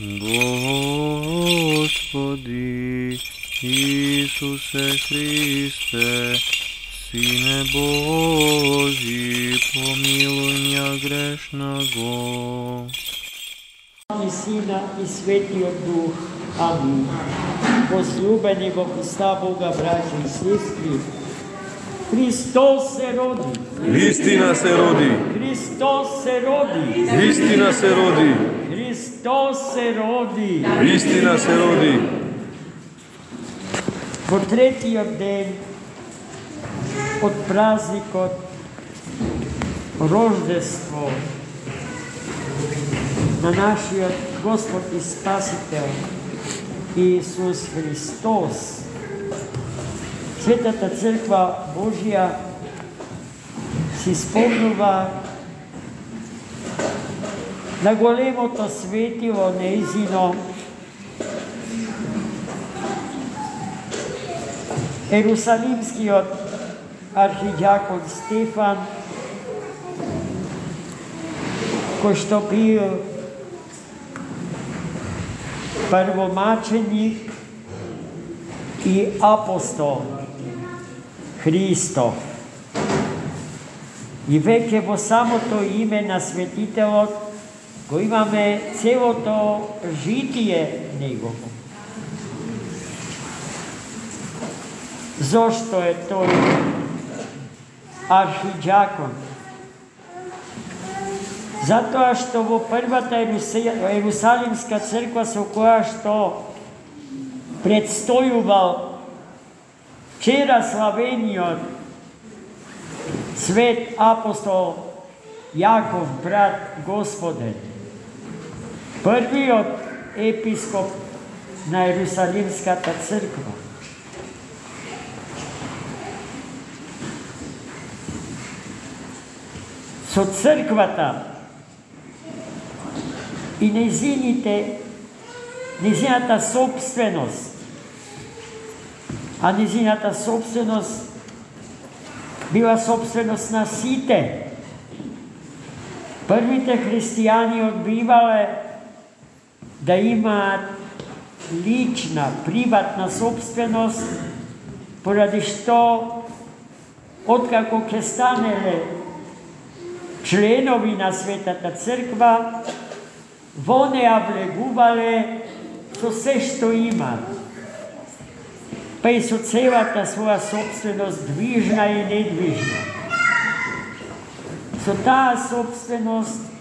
Господи Исусе Христе, Сине Божий, помилуй меня грешного. И Сина, и Светлиот Дух. Амин. Возлюбени во Христа Бога, братья и сестры, Христос се роди. Истина се роди. Христос се роди. Истина се роди. Христос се роди. Истина се роди. Во третиот ден од празникот Рождество на нашиот Господ и Спасител Исус Христос, Светата Црква Божја си спомнува на големото светило нејзино, Ерусалимскиот архидјакон Стефан, кој што бил првомаченик и апостол Христов. И веќе во самото име на светителот го имаме целото житие негово. Зошто е тој архидјакон? Затоа што во првата Ерусалимска црква со која што предстојувал вчера славениот свет апостол Јаков, брат Господен, првиот епископ на Ерусалимската црква. Со црквата и незината собственост, а незината собственост била собственост на сите. Првите христијани одбивале да имаат лична, приватна собственост, поради што откако ќе станеле членови на Светата Црква, во неа влегувале со се што имаат, па и со целата своја собственост, движна и недвижна. Со таа собственост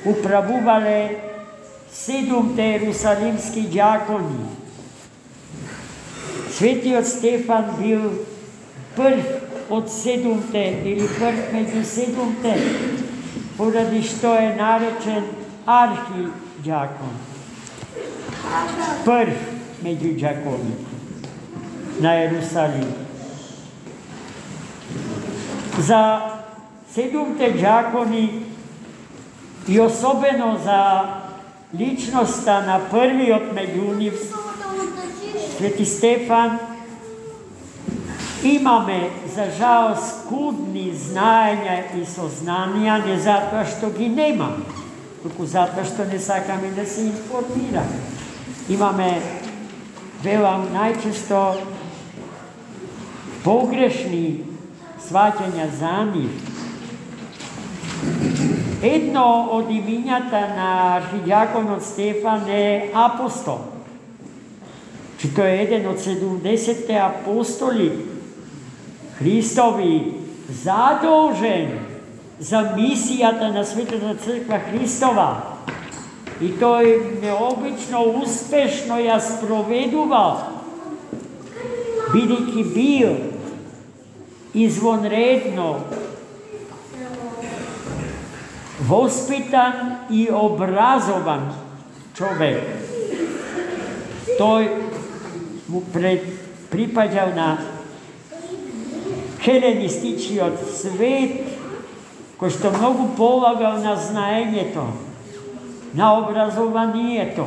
управувале 7 ерусалимски ѓакони. Светиот Стефан бил прв од 7 или прв меѓу 7, поради што е наречен архидјакон. Прв меѓу ѓаконите на Ерусалим. За 7 ѓакони и особено за личноста на првиот меѓу нив, Свети Стефан, имаме за жал скудни знаења и сознанија, не затоа што ги немаме, туку затоа што не сакаме да се информираме. Имаме, велам, најчесто погрешни сваќања за нив. Едно од имињата на архидјаконот Стефан е апостол. Тој е еден од 70 апостоли Христови, задолжен за мисијата на Светата Црква Христова. И тој необично успешно ја спроведувал, бидејќи бил извонредно воспитан и образован човек. Тој му припаѓал на хеленистичниот свет, кој што многу полагал на знаењето, на образованието.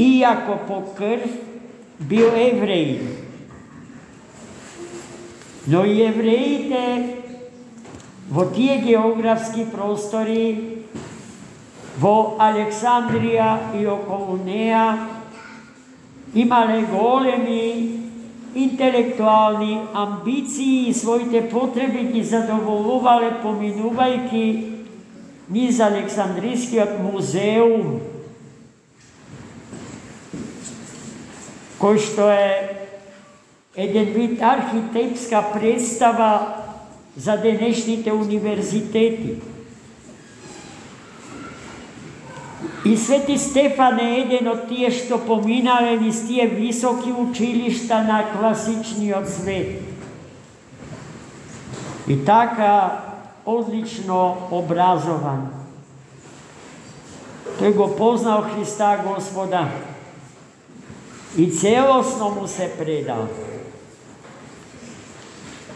Иако по крв бил евреј, но и евреите во тие географски простори во Александрија и околу неа имале големи интелектуални амбиции и своите потреби ги задоволувале поминувајќи низ Александрискиот музеум, кој што е еден вид архитектска представа за денешните универзитети. И Свети Стефан е еден од тие што поминале низ тие високи училишта на класичниот свет. И така одлично образован. Тој го познал Христа Господа и целосно му се предал.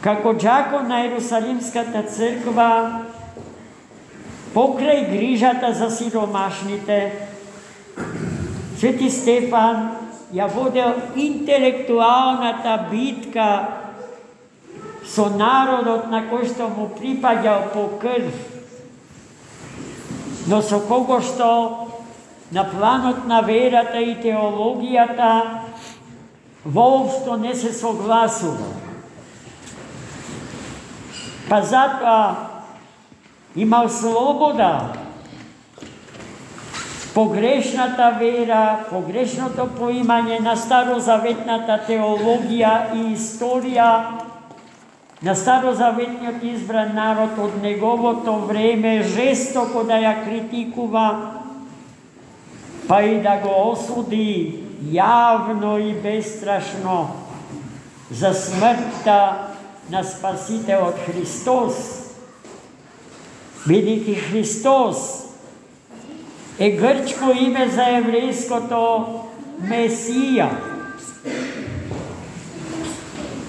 Како џакон на Ерусалимската црква, покрај грижата за сиромашните, Свети Стефан ја водел интелектуалната битка со народот на кој што му припаѓал по крв, но со кого што на планот на верата и теологијата воопшто не се согласува. Па затоа имал слобода погрешната вера, погрешното поимање на старозаветната теологија и историја на старозаветниот избран народ од неговото време жестоко да ја критикува, па и да го осуди јавно и бестрашно за смртта на Спасителот Христос, бидејќи Христос е грчко име за еврејското Месија,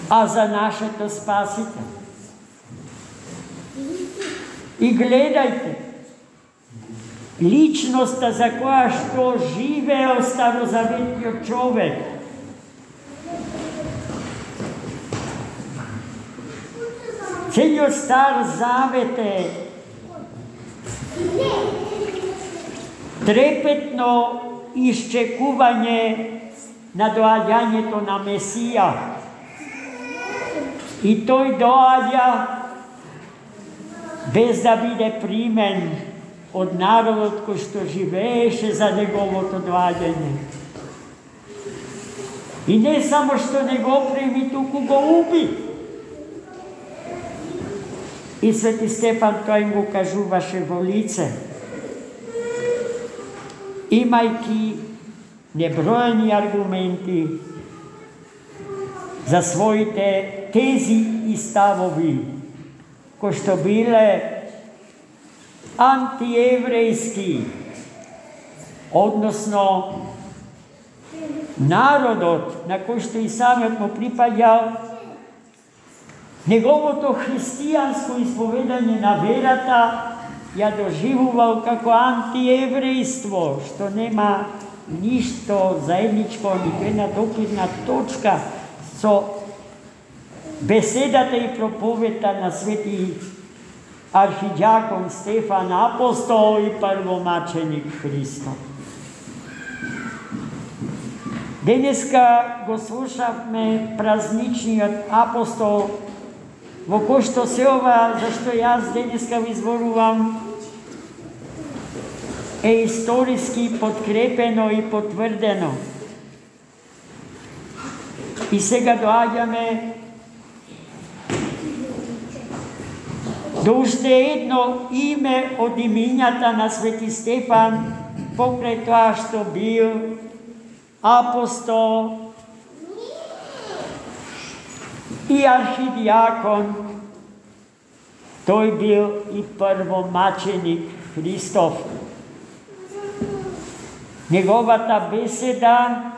а за нашето Спасител. И гледајте, личноста за која што живеел старозаветниот човек, целиот Стар Завет е трепетно исчекување на доаѓањето на Месија. И тој доаѓа без да биде примен од народот кој што живееше за неговото доаѓање. И не само што не го прими, туку го уби. И Свети Стефан тој им го кажуваше во лице, имајќи неброени аргументи за своите тези и ставови, кои што биле антиеврејски, односно народот на кој што и самиот му припаѓал, неговото христијанско исповедање на верата ја доживувал како антиеврејство, што нема ништо заедничко, ниту една допирна точка со беседата и проповедта на свети архиџакон Стефан, апостол и првомаченик Христов. Денеска го слушавме празничниот апостол, во кој што се ова за што јас денеска ви зборувам е историски подкрепено и потврдено. И сега доаѓаме до уште едно име од имињата на Свети Стефан, покрај тоа што бил апостол и архидиакон, тој бил и првомаченик Христов. Неговата беседа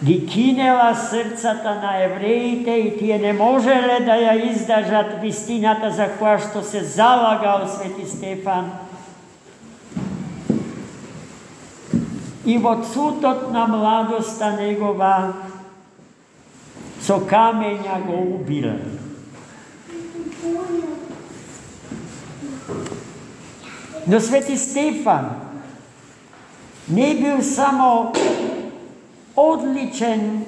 ги кинела срцата на евреите и тие не можеле да ја издржат вистината за која што се залагал Свети Стефан. И во цутот на младоста негова со камења го убиле. Но Svetý Stefan не бил само одличен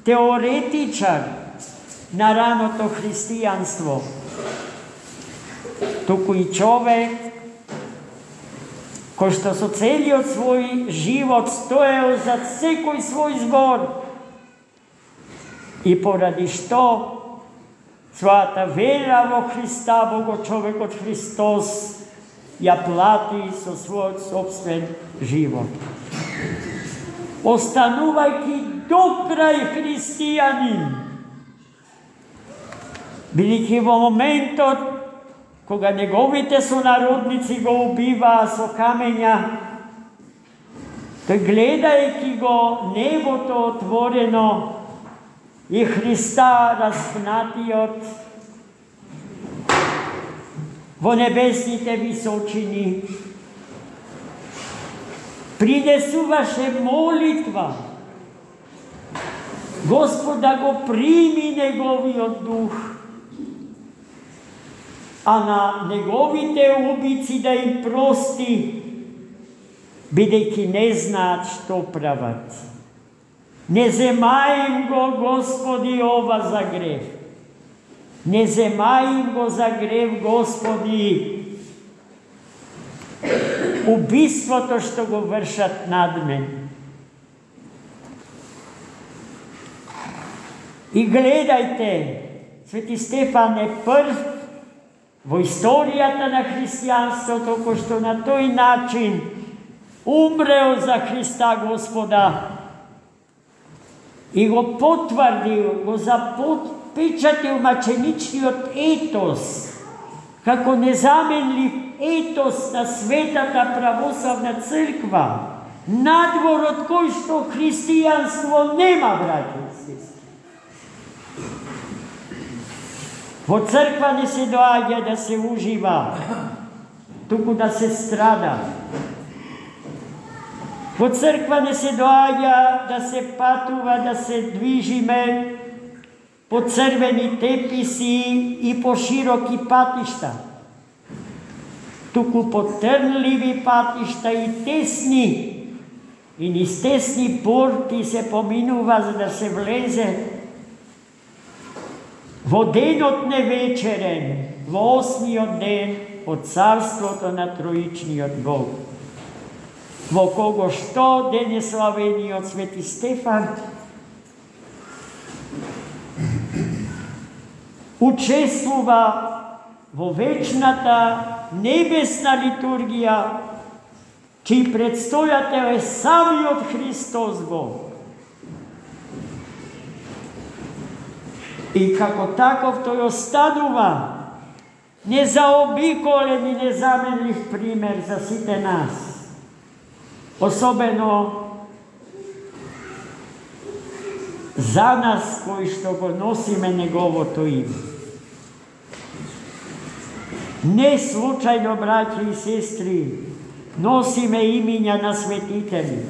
теоретичар на раното християнство, туку и човек кој што со целиот свој живот стоел за секој свој збор и поради што својата вера во Христа, Богочовекот Христос, ја плати со својот собствен живот. Останувајќи до крај христијанин, бидејќи во моментот кога неговите сонародници го убиваа со камења, тој гледајќи го небото отворено и Христа распнатиот во небесните височини, принесуваше молитва Господ да го прими неговиот дух, а на неговите убици да им прости, бидејќи не знаат што прават. Не земај им го, Господи, ова за грев. Не земај им го за грев, Господи, убиството што го вршат над мен. И гледајте, Свети Стефан е прв во историјата на христијанството кој што на тој начин умрел за Христа Господа и го потврдил, го запечатил маченичниот етос како незаменлив етос на Светата православна црква, надвор од кој што христијанство нема, браќи и сестри. Во црква не се доаѓа да се ужива, туку да се страда. Во црква не се доаѓа да се патува, да се движиме по црвени теписи и по широки патишта, туку по трнливи патишта и тесни, и низ тесни порти се поминува за да се влезе во денот невечерен, во 8-миот ден од царството на Троичниот Бог, во кого што денеславениот Свети Стефан учествува во вечната небесна литургија, чиј предстојател е самиот Христос Бог. И како таков тој останува незаобиколен и незаменлив пример за сите нас, особено за нас кои што го носиме неговото име. Не случајно, браќи и сестри, носиме имиња на светители.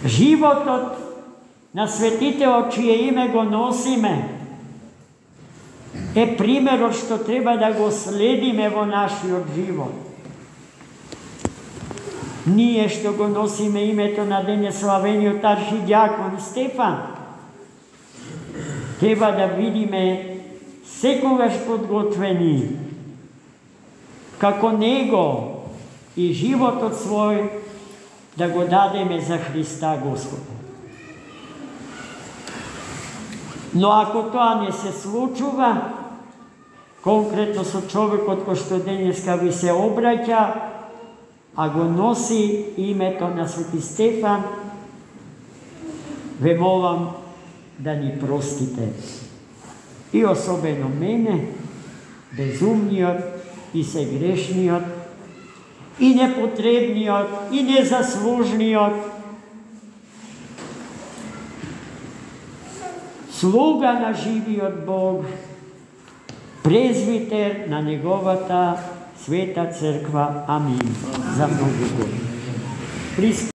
Животот на светителот чие име го носиме е примерот што треба да го следиме во нашиот живот. Ние што го носиме името на денеславениот архидиакон Стефан, треба да видиме секогаш подготвени како него и животот свој да го дадеме за Христа Господа. Но ако тоа не се случува, конкретно со човекот кој што денеска ви се обраќа, а го носи името на Свети Стефан, ве молам да ни простите. И особено мене, безумниот и сегрешниот, и непотребниот, и незаслужниот, слуга на живиот Бог, презвитер на неговата света црква. Амин. За многу години.